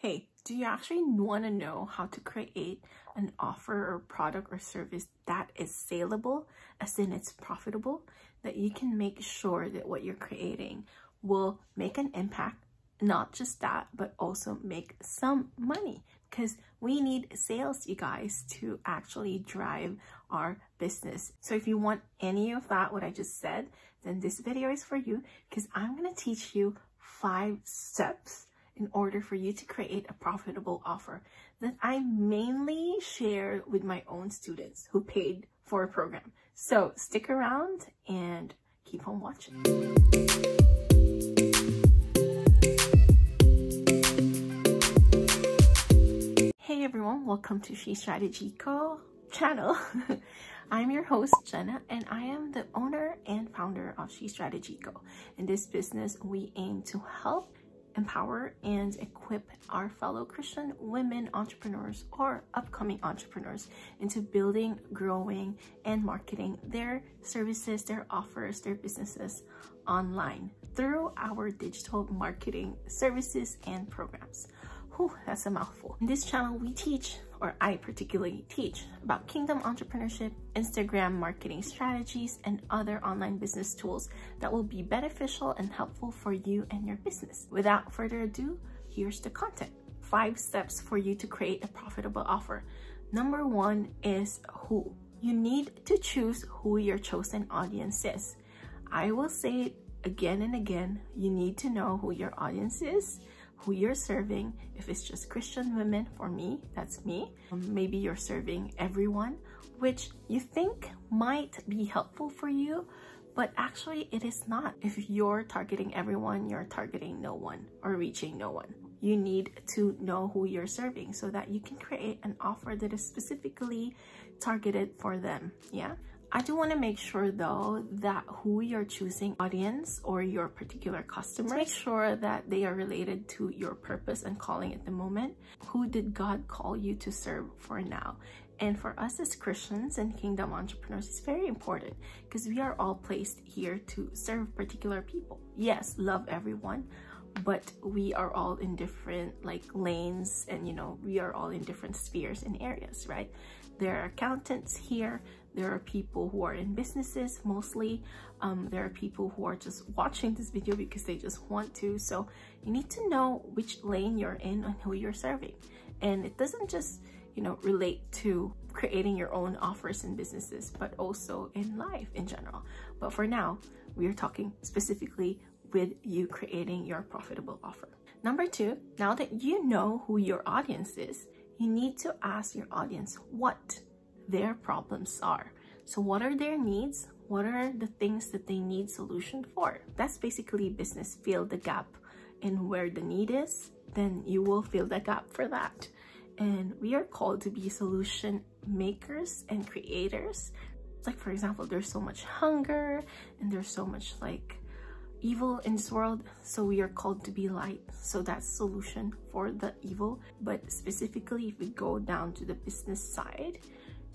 Hey, do you actually want to know how to create an offer or product or service that is saleable, as in it's profitable, that you can make sure that what you're creating will make an impact? Not just that, but also make some money, because we need sales, you guys, to actually drive our business. So if you want any of that, what I just said, then this video is for you, because I'm going to teach you 5 steps in order for you to create a profitable offer that I mainly share with my own students who paid for a program. So stick around and keep on watching. Hey everyone, welcome to She Strategy Co channel. I'm your host, Jenna, and I am the owner and founder of She Strategy Co. In this business, we aim to help empower and equip our fellow Christian women entrepreneurs or upcoming entrepreneurs into building, growing, and marketing their services, their offers, their businesses online through our digital marketing services and programs. Whew, that's a mouthful. In this channel, we teach, or I particularly teach, about kingdom entrepreneurship, Instagram marketing strategies, and other online business tools that will be beneficial and helpful for you and your business. Without further ado, here's the content. 5 steps for you to create a profitable offer. Number 1 is who. You need to choose who your chosen audience is. I will say it again and again. You need to know who your audience is, who you're serving. If it's just Christian women, for me, that's me. Maybe you're serving everyone, which you think might be helpful for you, but actually it is not. If you're targeting everyone, you're targeting no one or reaching no one. You need to know who you're serving so that you can create an offer that is specifically targeted for them. Yeah. I do want to make sure though that who you're choosing audience or your particular customer, make sure that they are related to your purpose and calling at the moment. Who did God call you to serve for now? And for us as Christians and kingdom entrepreneurs, it's very important because we are all placed here to serve particular people. Yes, love everyone, but we are all in different lanes, and we are all in different spheres and areas, right? There are accountants here. There are people who are in businesses mostly. There are people who are just watching this video because they just want to. So you need to know which lane you're in and who you're serving. And it doesn't just, relate to creating your own offers and businesses, but also in life in general. But for now, we are talking specifically with you creating your profitable offer. Number 2, now that you know who your audience is, you need to ask your audience what their problems are. So what are their needs? What are the things that they need solution for? That's basically business. Fill the gap in where the need is, then you will fill the gap for that. And we are called to be solution makers and creators. Like, for example, there's so much hunger and there's so much evil in this world, so we are called to be light. So that's solution for the evil. But specifically, if we go down to the business side,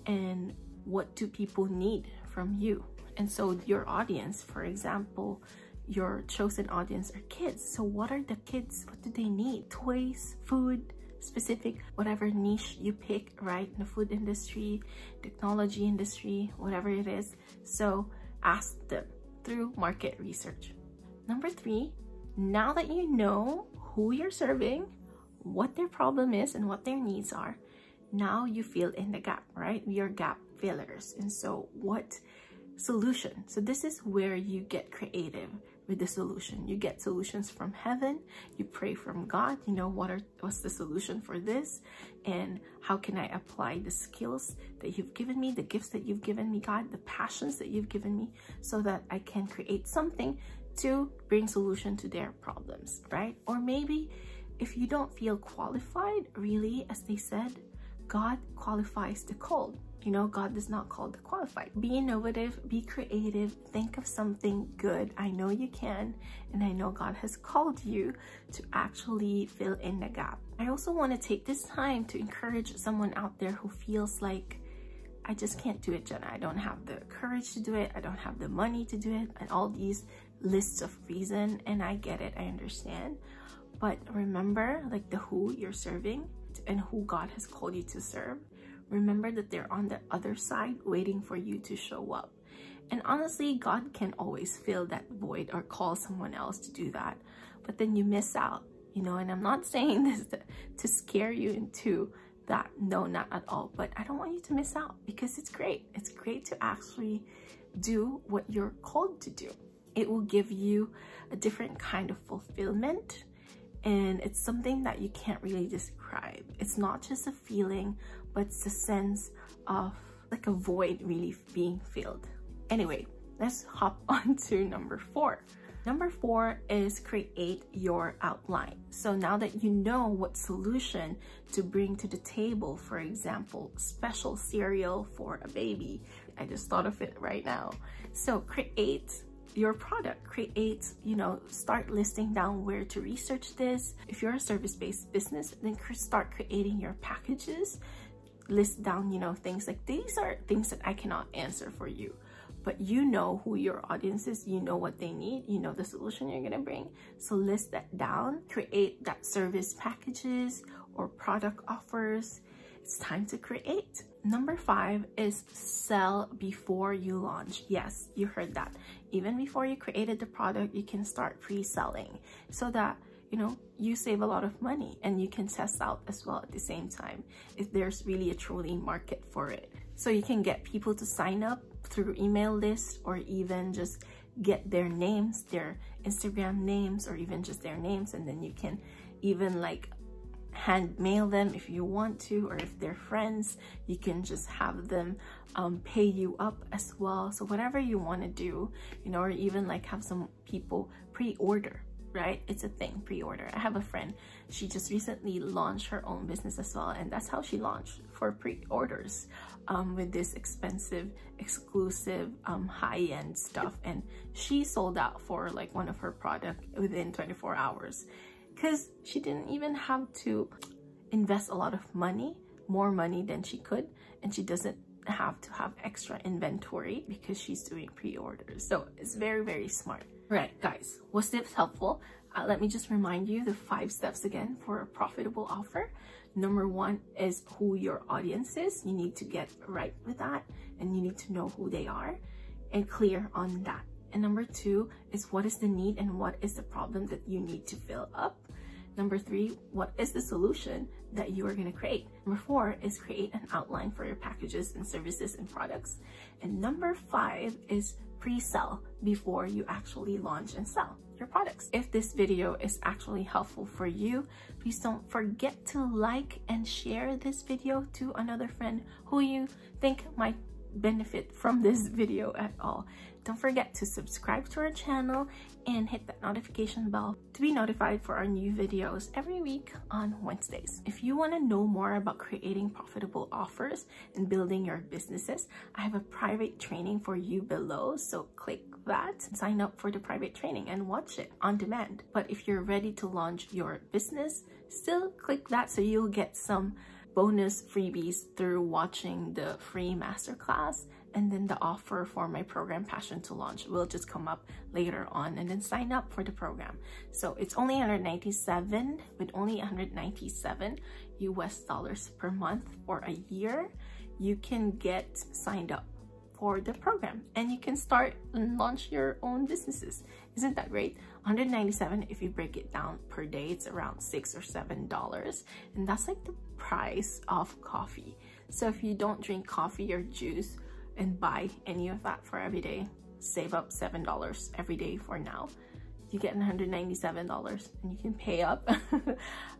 and what do people need from you? And so your audience, for example, your chosen audience are kids. So what are the kids? What do they need? Toys, food, specific, whatever niche you pick, right? In the food industry, technology industry, whatever it is. So ask them through market research. Number 3, now that you know who you're serving, what their problem is and what their needs are, now you fill in the gap, right? We are gap fillers. And so what solution? So this is where you get creative with the solution. You get solutions from heaven. You pray from God. What's the solution for this? And how can I apply the skills that you've given me, the gifts that you've given me, God, the passions that you've given me, so that I can create something to bring solution to their problems, right? Or maybe if you don't feel qualified, really, as they said, God qualifies the called. God does not call the qualified. Be innovative, be creative, think of something good. I know you can, and I know God has called you to actually fill in the gap. I also want to take this time to encourage someone out there who feels like, I just can't do it, Jenna. I don't have the courage to do it. I don't have the money to do it, and all these lists of reasons. And I get it, I understand. But remember, like, the who you're serving and who God has called you to serve. Remember that they're on the other side waiting for you to show up. And honestly, God can always fill that void or call someone else to do that. But then you miss out, you know, and I'm not saying this to scare you into that. No, not at all. But I don't want you to miss out, because it's great. It's great to actually do what you're called to do. It will give you a different kind of fulfillment. And it's something that you can't really describe. It's not just a feeling, but it's a sense of like a void really being filled. Anyway, let's hop on to number 4. Number 4 is create your outline. So now that you know what solution to bring to the table, for example, special cereal for a baby. I just thought of it right now. So create your product, you know, start listing down where to research this. If you're a service-based business, then start creating your packages. List down, you know, things like these are things that I cannot answer for you. But you know who your audience is, you know what they need, you know the solution you're gonna bring. So list that down, create that service packages or product offers. It's time to create. Number 5 is sell before you launch. Yes, you heard that. Even before you created the product, you can start pre-selling so that, you know, you save a lot of money and you can test out as well at the same time if there's really a truly market for it. So you can get people to sign up through email lists, or even just get their names, their Instagram names, or even just their names, and then you can even like hand mail them if you want to, or if they're friends, you can just have them pay you up as well. So whatever you want to do, you know, or even like have some people pre-order, right? It's a thing, pre-order. I have a friend, she just recently launched her own business as well, and that's how she launched, for pre-orders with this expensive, exclusive, high-end stuff. And she sold out for like one of her products within 24 hours because she didn't even have to invest a lot of money, more money than she could, and she doesn't have to have extra inventory because she's doing pre-orders. So it's very, very smart. Right, guys, was this helpful? Let me just remind you the 5 steps again for a profitable offer. Number 1 is who your audience is. You need to get right with that, and you need to know who they are and clear on that. And number 2 is what is the need and what is the problem that you need to fill up. Number 3, what is the solution that you are going to create? Number 4 is create an outline for your packages and services and products. And number 5 is pre-sell before you actually launch and sell your products. If this video is actually helpful for you, please don't forget to like and share this video to another friend who you think might benefit from this video at all. Don't forget to subscribe to our channel and hit that notification bell to be notified for our new videos every week on Wednesdays. If you want to know more about creating profitable offers and building your businesses, I have a private training for you below, so click that, sign up for the private training and watch it on demand. But if you're ready to launch your business, still click that so you'll get some bonus freebies through watching the free masterclass, and then the offer for my program Passion to Launch will just come up later on, and then sign up for the program. So it's only $197, with only $197 US dollars per month for a year. You can get signed up for the program and you can start and launch your own businesses. Isn't that great? $197, if you break it down per day, it's around $6 or $7, and that's like the price of coffee. So if you don't drink coffee or juice and buy any of that for every day, save up $7 every day for now, you get $197 and you can pay up.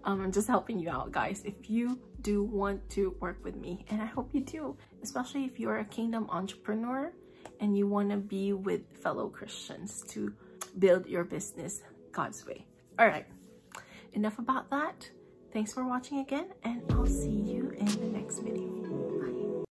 I'm just helping you out, guys, if you do want to work with me, and I hope you do, especially if you're a kingdom entrepreneur and you want to be with fellow Christians to build your business God's way. All right, enough about that. Thanks for watching again, and I'll see you in the next video.